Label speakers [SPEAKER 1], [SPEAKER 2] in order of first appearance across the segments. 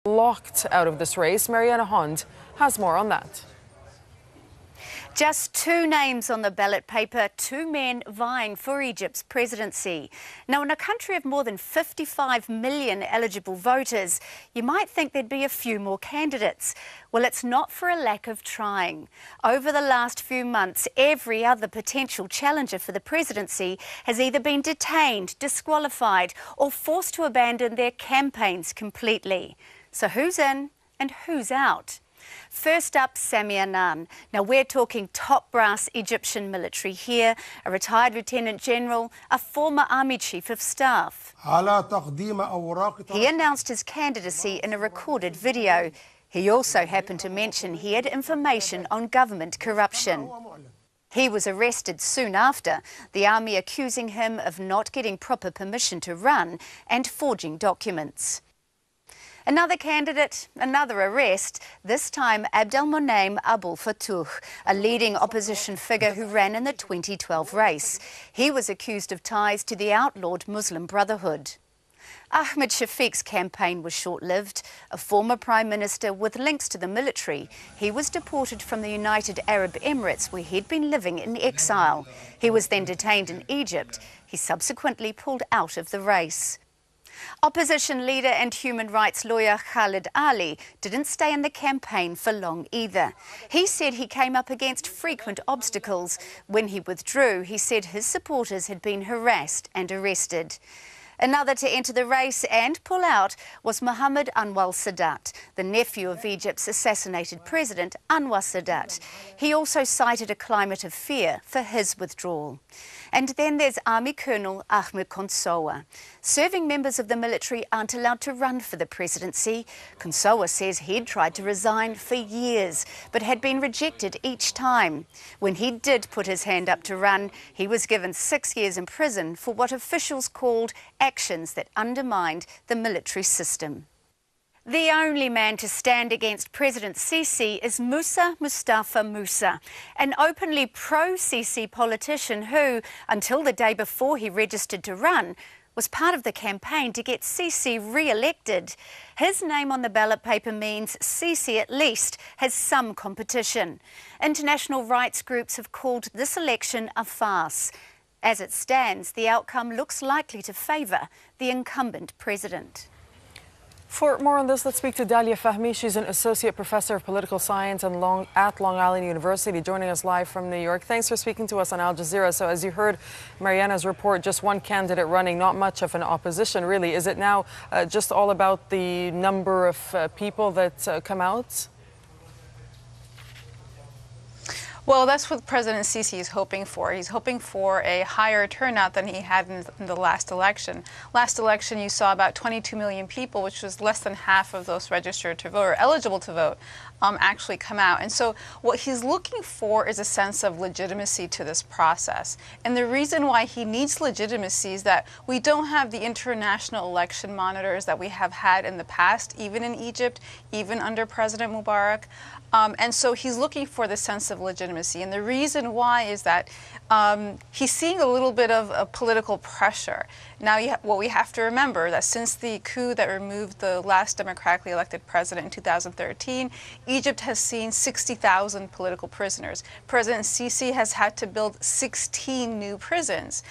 [SPEAKER 1] locked out of this race. Mariana Hond has more on that.
[SPEAKER 2] Just two names on the ballot paper, two men vying for Egypt's presidency. Now, in a country of more than 55 million eligible voters, you might think there'd be a few more candidates. Well, it's not for a lack of trying. Over the last few months, every other potential challenger for the presidency has either been detained, disqualified, or forced to abandon their campaigns completely. So who's in and who's out? First up, Sami Anan. Now, we're talking top brass Egyptian military here, a retired lieutenant general, a former army chief of staff. He announced his candidacy in a recorded video. He also happened to mention he had information on government corruption. He was arrested soon after, the army accusing him of not getting proper permission to run and forging documents. Another candidate, another arrest, this time Abdelmonem Abdel Fattah, a leading opposition figure who ran in the 2012 race. He was accused of ties to the outlawed Muslim Brotherhood. Ahmed Shafiq's campaign was short-lived. A former prime minister with links to the military, he was deported from the United Arab Emirates, where he'd been living in exile. He was then detained in Egypt. He subsequently pulled out of the race. Opposition leader and human rights lawyer Khalid Ali didn't stay in the campaign for long either. He said he came up against frequent obstacles. When he withdrew, he said his supporters had been harassed and arrested. Another to enter the race and pull out was Mohammed Anwar Sadat, the nephew of Egypt's assassinated president Anwar Sadat. He also cited a climate of fear for his withdrawal. And then there's Army Colonel Ahmed Konsowa. Serving members of the military aren't allowed to run for the presidency. Konsowa says he'd tried to resign for years, but had been rejected each time. When he did put his hand up to run, he was given 6 years in prison for what officials called actions that undermined the military system. The only man to stand against President Sisi is Musa Mustafa Musa, an openly pro-Sisi politician who, until the day before he registered to run, was part of the campaign to get Sisi re-elected. His name on the ballot paper means Sisi at least has some competition. International rights groups have called this election a farce. As it stands, the outcome looks likely to favour the incumbent president.
[SPEAKER 1] For more on this, let's speak to Dalia Fahmy. She's an associate professor of political science at Long Island University, joining us live from New York. Thanks for speaking to us on Al Jazeera. So as you heard Mariana's report, just one candidate running, not much of an opposition, really. Is it now just all about the number of people that come out?
[SPEAKER 3] Well, that's what President Sisi is hoping for. He's hoping for a higher turnout than he had in the last election. Last election, you saw about 22 million people, which was less than half of those registered to vote or eligible to vote, actually come out. And so what he's looking for is a sense of legitimacy to this process. And the reason why he needs legitimacy is that we don't have the international election monitors that we have had in the past, even in Egypt, even under President Mubarak. And so he's looking for the sense of legitimacy. And the reason why is that he's seeing a little bit of political pressure. Now, what we have to remember that since the coup that removed the last democratically elected president in 2013, Egypt has seen 60,000 political prisoners. President Sisi has had to build 16 new prisons.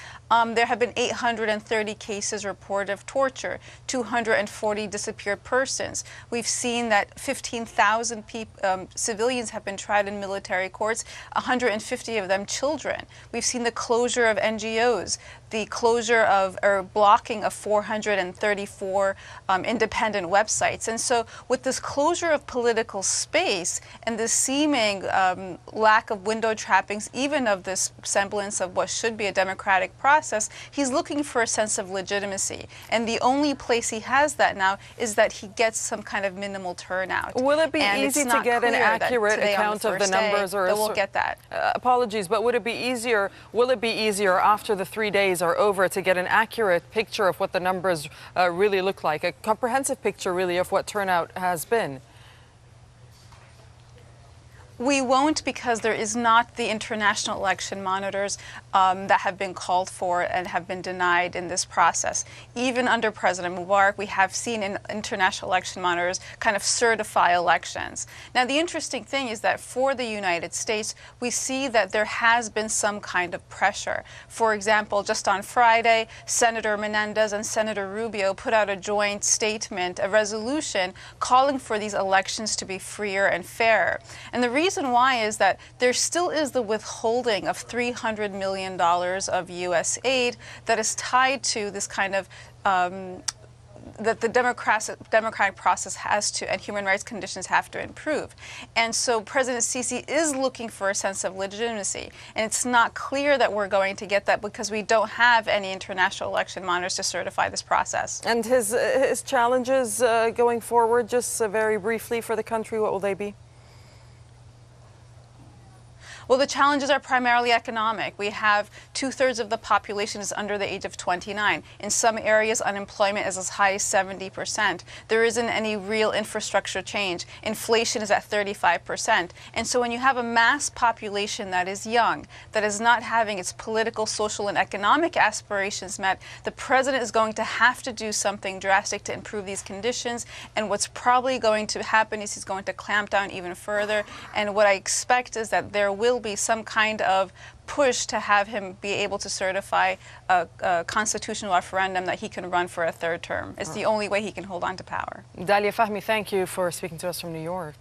[SPEAKER 3] There have been 830 cases reported of torture, 240 disappeared persons. We've seen that 15,000 civilians have been tried in military courts, 150 of them children. We've seen the closure of NGOs, the closure of or blocking of 434 independent websites. And so with this closure of political space and this seeming lack of window trappings, even of this semblance of what should be a democratic process, he's looking for a sense of legitimacy. And the only place he has that now is that he gets some kind of minimal turnout.
[SPEAKER 1] Will it be easy to get an accurate account of the numbers?
[SPEAKER 3] Or we'll get that.
[SPEAKER 1] Apologies, but would it be easier? Will it be easier after the 3 days are over to get an accurate picture of what the numbers really look like, a comprehensive picture really of what turnout has been?
[SPEAKER 3] We won't, because there is not the international election monitors that have been called for and have been denied in this process. Even under President Mubarak, we have seen international election monitors kind of certify elections. Now, the interesting thing is that for the United States, we see that there has been some kind of pressure. For example, just on Friday, Senator Menendez and Senator Rubio put out a joint statement, a resolution calling for these elections to be freer and fairer. And the reason why is that there still is the withholding of $300 million of U.S. aid that is tied to this kind of that the democratic process has to, and human rights conditions have to improve. And so President Sisi is looking for a sense of legitimacy. And it's not clear that we're going to get that because we don't have any international election monitors to certify this process.
[SPEAKER 1] And his challenges going forward, just very briefly for the country, what will they be?
[SPEAKER 3] Well, the challenges are primarily economic. We have 2/3 of the population is under the age of 29. In some areas, unemployment is as high as 70%. There isn't any real infrastructure change. Inflation is at 35%. And so when you have a mass population that is young, that is not having its political, social, and economic aspirations met, the president is going to have to do something drastic to improve these conditions. And what's probably going to happen is he's going to clamp down even further. And what I expect is that there will be some kind of push to have him be able to certify a constitutional referendum that he can run for a third term. It's the only way he can hold on to power.
[SPEAKER 1] Dalia Fahmy, thank you for speaking to us from New York.